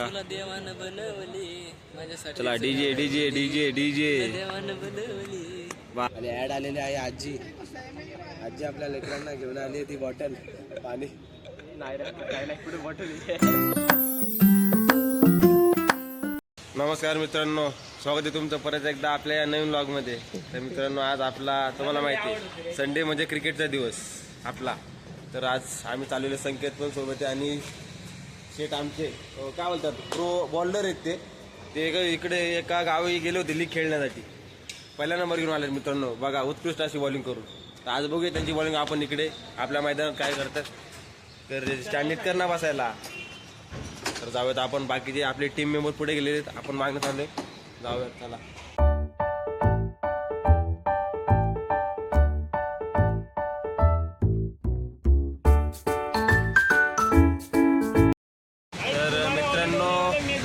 तुला देवानं बनवली माझ्यासाठी. चला डीजे डीजे डीजे डीजे देवानं बनवली. आणि ऍड आलेली आहे आजी. आजी आपल्या लेकरांना घेऊन आली ती बॉटल पाणी. नमस्कार मित्रांनो, स्वागत आहे तुमचं परत एकदा आपल्या या नवीन व्लॉगमध्ये. तर मित्रांनो, आज आपला तुम्हाला माहिती आहे संडे म्हणजे क्रिकेटचा दिवस आपला. तर आज आम्ही चाललेले संकेत पण सोबत आहे आणि शेट आमचे काय बोलतात प्रो बॉलर आहेत. ते इकडे एका गावी गेले होते लीग खेळण्यासाठी. पहिला नंबर घेऊन आले मित्रांनो, बघा उत्कृष्ट अशी बॉलिंग करून. तर आज बघूया त्यांची बॉलिंग आपण इकडे आपल्या मैदानात काय करतात. तर स्टँड कर ना बसायला. तर जाऊयात आपण. बाकीचे आपले टीम मेंबर पुढे गेलेले आहेत, आपण मागणं चाललोय. जाऊयात चला. तर मित्रांनो,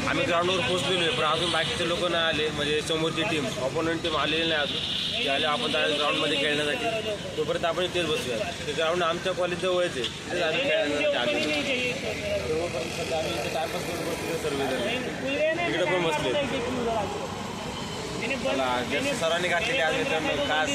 आम्ही ग्राउंडवर पोहोचलेलो आहे, पण अजून बाकीचे लोक नाही आले. म्हणजे समोरची टीम ऑपोनंट टीम आलेली नाही अजून. ते आले आपण ग्राउंडमध्ये खेळण्यासाठी. तोपर्यंत आपण इथेच बसूया. ते ग्राउंड आमच्या कॉलेज जवळच आहे, तिथेच आम्ही खेळण्यासाठी आलेलो. तेव्हापर्यंत सध्या आम्ही इथे टायपास करून बसलो सर्वजण. इकडे पण बसले. मला जस्ट सरांनी घातलेली आज मित्रांनो खास.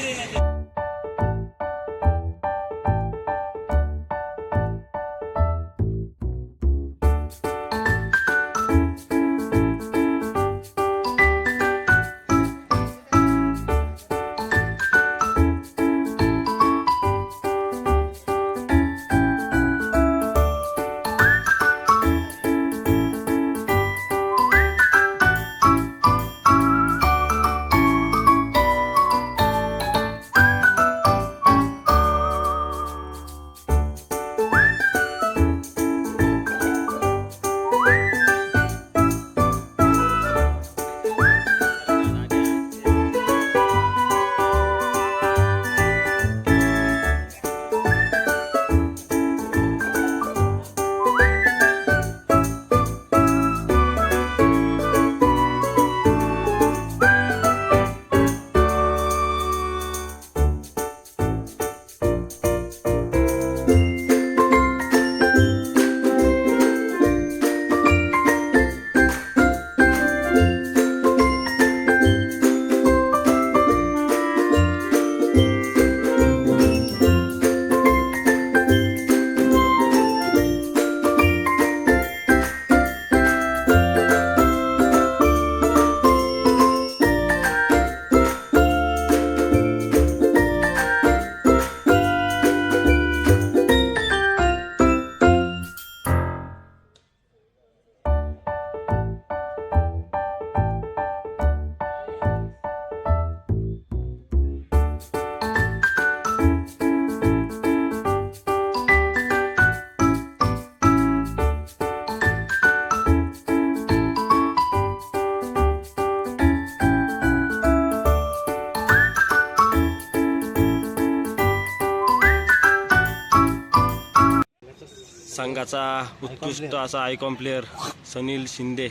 संघाचा उत्कृष्ट असा icon player Sunil Shinde,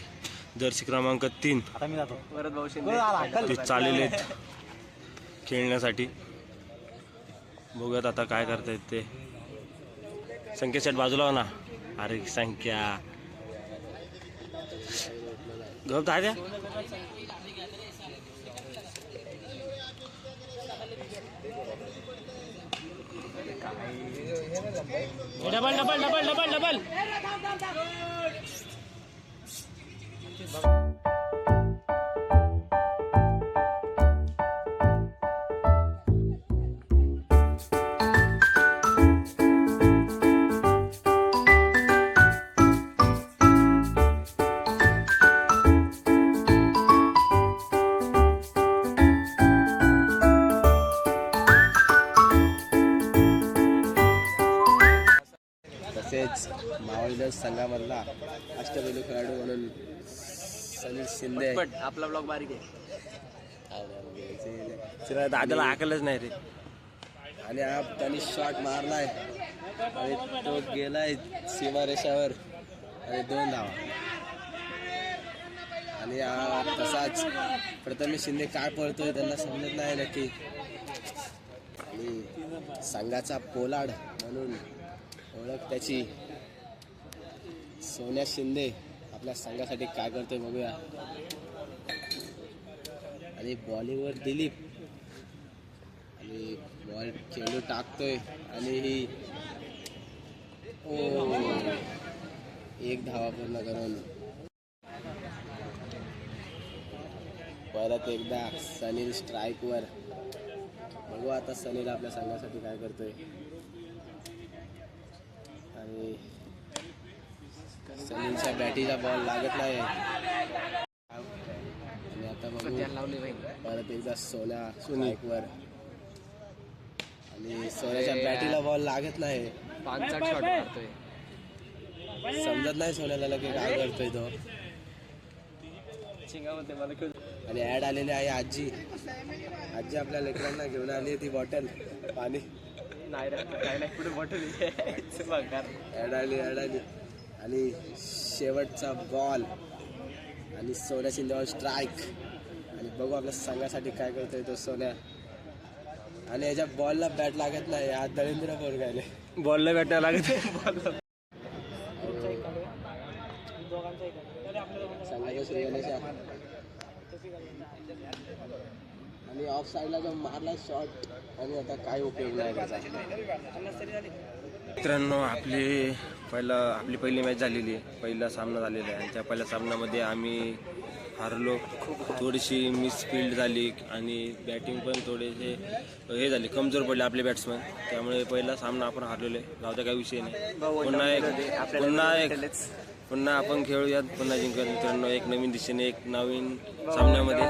jersey क्रमांक 3. ते चाललेले आहेत खेळण्यासाठी. बघूयात आता काय करतायत ते. संख्या सेट बाजूला हो ना. अरे संख्या गप दाद्या. Double double double double double. तसेच मावळदस संघामधला अष्टपैलू खेळाडू म्हणून सनील शिंदे. आपला ब्लॉग बारीक आहे. दादाला हाकलच नाही रे. आणि हा त्यांनी शॉट मारलाय आणि तो गेलाय सीमारेषावर आणि 2 धावा. आणि हा तसाच प्रथमेश शिंदे काय पळतोय त्यांना समजत नाही नक्की. आणि संघाचा पोलाड म्हणून ओळख त्याची सोन्या शिंदे आपल्या संघासाठी काय करतोय बघूया. आणि बॉलिंगवर दिलीप आणि बॉल खेळू टाकतोय आणि ही एक धावा पूर्ण करून परत एकदा सनील स्ट्राईकवर. बघू आता सनील आपल्या संघासाठी काय करतोय. आणि सनीलच्या बॅटीचा बॉल लागत नाही. आणि आता बघू परत एकदा सोन्या स्ट्राईकवर आणि सोन्याच्या बॅटीला बॉल लागत नाही. समजत नाही सोन्याला लगे काय करतोय तो. आणि ऍड आलेली आहे आजी. आजी आपल्या लेकरांना घेऊन आली ती बॉटल पाणी ऍड आली आणि शेवटचा बॉल आणि सोन्या शिंदेवर स्ट्राईक. आणि बघू आपल्या संघासाठी काय करतोय तो सोन्या. आणि याच्या बॉलला बॅट लागत नाही. हा दळेंद्र बोल गायले बॉलला बॅट लागत. संघाचा श्री गणेशा आणि ऑफ साईडला जो मारला शॉट. आणि आता काय उपयोग नाही त्याचा. मित्रांनो आपली पहिली मॅच झालेली आहे. पहिला सामना झालेला आहे आणि त्या पहिल्या सामन्यामध्ये आम्ही हारलो. थोडीशी मिसफिल्ड झाली आणि बॅटिंग पण थोडेसे हे झाले, कमजोर पडले आपले बॅट्समन. त्यामुळे पहिला सामना आपण हारलेलो आहे. जाऊद्या काही विषय नाही. पुन्हा आपण खेळूयात, पुन्हा जिंकूयात मित्रांनो. एक नवीन दिशेने एक नवीन सामन्यामध्ये.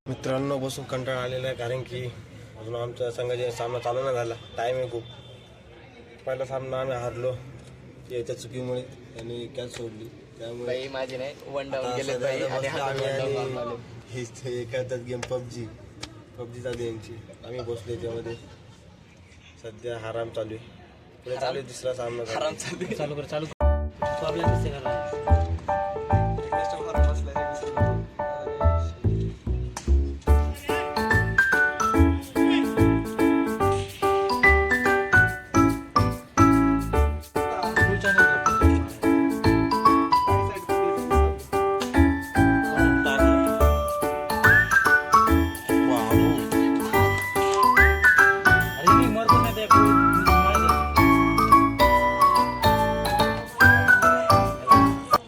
मित्रांनो बसून कंटाळा आलेला आहे, कारण की अजून आमच्या संघाचा सामना चालू नाही झाला. टाईम आहे खूप. पहिला सामना आम्ही हारलो याच्या चुकीमुळे आणि कॅच सोडली. त्यामुळे माझी नाही एखाद्याच गेम पबजी चालू आहे यांची. आम्ही बसलो याच्यामध्ये. सध्या आराम चालू आहे. पुढे चालू आहे दुसरा सामना. चालू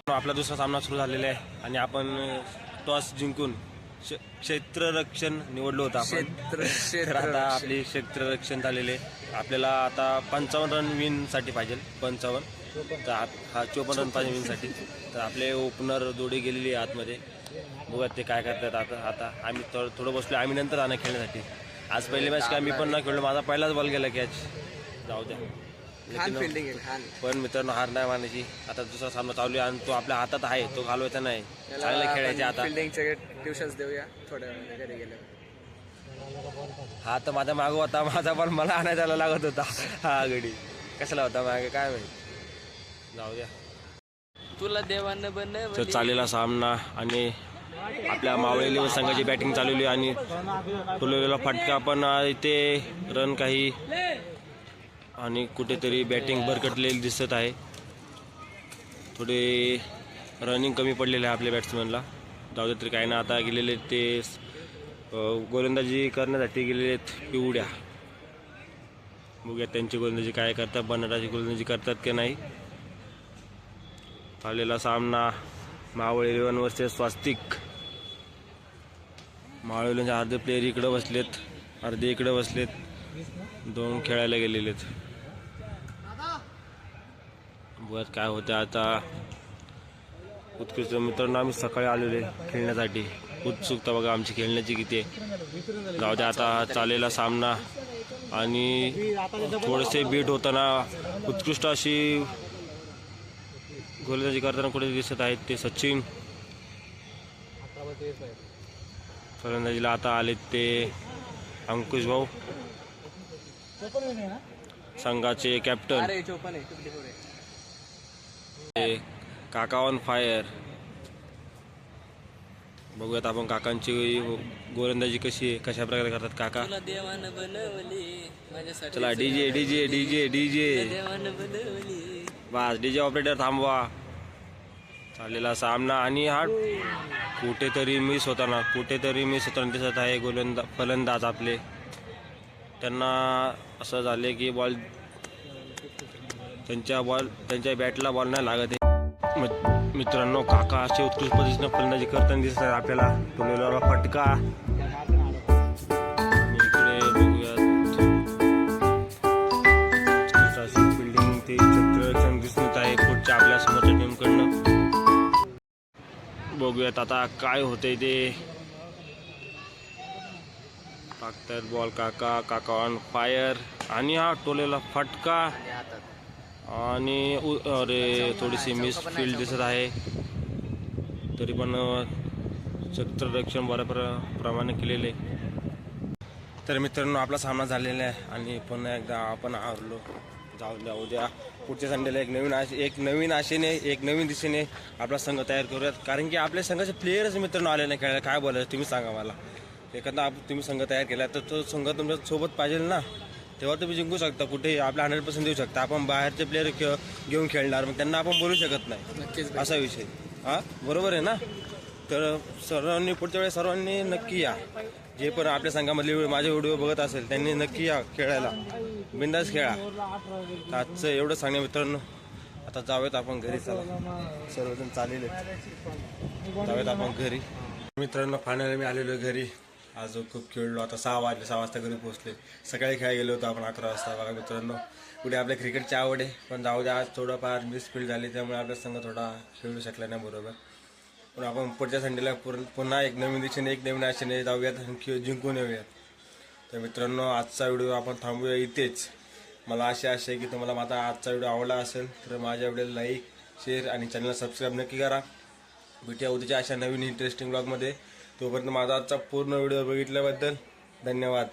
आपला दुसरा सामना सुरू झालेला आहे आणि आपण टॉस जिंकून क्षेत्ररक्षण निवडलो होतं आपण. तर आता आपली क्षेत्ररक्षण झालेले. आपल्याला आता 55 रन विनसाठी पाहिजे. 55 तर हा 54 रन पाहिजे विनसाठी. तर आपले ओपनर जोडी गेलेली आहे आतमध्ये. बघा ते काय करतात. आता आम्ही थोडं बसलो. आम्ही नंतर आणा खेळण्यासाठी. आज पहिली मॅच काय मी पण नाही खेळलो. माझा पहिलाच बॉल गेला कॅच. जाऊ द्या. पण मित्रांनो हार नाही मानायची. आता दुसरा सामना चालू आहे आणि तो आपल्या हातात आहे. तो घालवायचा नाही. चांगलं खेळायचे. आता ट्युशन्स देऊया थोड्या वेळ घरी गेले. हा तर माझा मागं होता. माझा पण मला आणायला लागत होता. हा गडी कशाला होता मागे काय माहिती. जाऊ द्या. तुला देवानं बनवलं. तर चाललेला सामना आणि आपल्या मावळेली संघाची बॅटिंग चालवली आणि फुलवलेला फटका पण इथे रन काही आणि कुठेतरी बॅटिंग भरकटलेली दिसत आहे. थोडे रनिंग कमी पडलेलं आहे आपल्या बॅट्समॅनला. जाऊ दे तरी काही ना. आता गेलेले ते गोलंदाजी करण्यासाठी गेलेले आहेत पिवड्या. बघूया त्यांची गोलंदाजी काय करतात. बनाटाची गोलंदाजी करतात की नाही. चाललेला सामना मावळ 11 वर्सेस स्वास्तिक. मावळ 11चे अर्धे प्लेयर इकडं बसलेत, अर्धे इकडं बसलेत. 2 खेळायला गेलेले आहेत. बस काय होतं आता. उत्कृष्ट मित्रांनो आम्ही सकाळी आलेले खेळण्यासाठी. उत्सुकता बघा आमची खेळण्याची किती आहे. जाऊ द्या. आता चाललेला सामना आणि थोडेसे बीट होताना उत्कृष्ट अशी गोलंदाजी करताना कुठे दिसत आहेत ते सचिन. फलंदाजीला आता आलेत ते अंकुश भाऊ, संघाचे कॅप्टन. काका ऑन फायर. बघूयात आपण काकांची गोलंदाजी कशी आहे, कशा प्रकारे करतात काका. तुला देवानं बनवली माझ्यासाठी. चला डीजे डीजे डीजे डीजे देवानं बनवली. बस डीजे ऑपरेटर थांबवा. चाललेला सामना आणि हा कुठेतरी मिस होताना दिसत आहे फलंदाज आपले. त्यांना असं झाले की बॉल त्यांच्या बॅटला बॉल नाही लागत आहे. मित्रांनो काका असे उत्कृष्ट पद्धतीने फलंदाजी करताना दिसत आहे आपल्याला. टोलेला फटका. इकडे बघूयात बिल्डिंग ते चित्ररक्षण दिसत आहे पुढच्या आपल्या समोरच्या टीमकडनं. बघूयात आता काय होतंय ते. टाकतात बॉल काका ऑन फायर आणि हा टोलेला फटका आणि अरे थोडीशी मिस फील्ड दिसत आहे. तरी पण क्षेत्ररक्षण प्रमाणे केलेले. तर मित्रांनो आपला सामना झालेला आहे आणि पुन्हा एकदा आपण हारलो. जाऊ द्या उद्या पुढच्या संडेला एक नवीन आशेने एक नवीन दिशेने आपला संघ तयार करूयात. कारण की आपल्या संघाचे प्लेयरच मित्रांनो आले नाही खेळायला. काय बोलायचं तुम्ही सांगा मला. एखादा तुम्ही संघ तयार केला तर तो संघ तुमच्या सोबत पाहिजे ना, तेव्हा तुम्ही जिंकू शकता. कुठे आपला 100% देऊ शकता. आपण बाहेरचे प्लेयर घेऊन खेळणार मग त्यांना आपण बोलू शकत नाही. नक्कीच असा विषय. हां बरोबर आहे ना. तर पुढच्या वेळेस सर्वांनी नक्की या. जे पण आपल्या संघामधले माझे व्हिडिओ बघत असेल त्यांनी नक्की या खेळायला. बिंदास खेळा. आजचं एवढं सांगणे मित्रांनो. आता जाऊयात आपण घरी. चला सर्वजण चाललेले जाऊयात आपण घरी. मित्रांनो फायनली मी आलेलो घरी. आज खूप खेळलो. आता 6 वाजता घरी पोहोचले. सकाळी खेळायला गेलो होतो आपण 11 वाजता. बघा मित्रांनो पुढे आपल्या क्रिकेटची आवड आहे पण जाऊ द्या आज थोडंफार मिसफील्ड झाली त्यामुळे आपला संघ थोडा खेळू शकला नाही बरोबर. पण आपण पुढच्या संडेला पुन्हा एक नवीन दिशेने एक नवीन आशेने जाऊयात आणि जिंकून येऊयात. तर मित्रांनो आजचा व्हिडिओ आपण थांबूया इथेच. मला आशा आहे की तुम्हाला माझा आजचा व्हिडिओ आवडला असेल तर माझ्या व्हिडिओला लाईक शेअर आणि चॅनलला सबस्क्राईब नक्की करा. भेटूया उद्याच्या अशा नवीन इंटरेस्टिंग ब्लॉगमध्ये. तोपर्यंत माझा आजचा पूर्ण व्हिडिओ बघितल्याबद्दल धन्यवाद.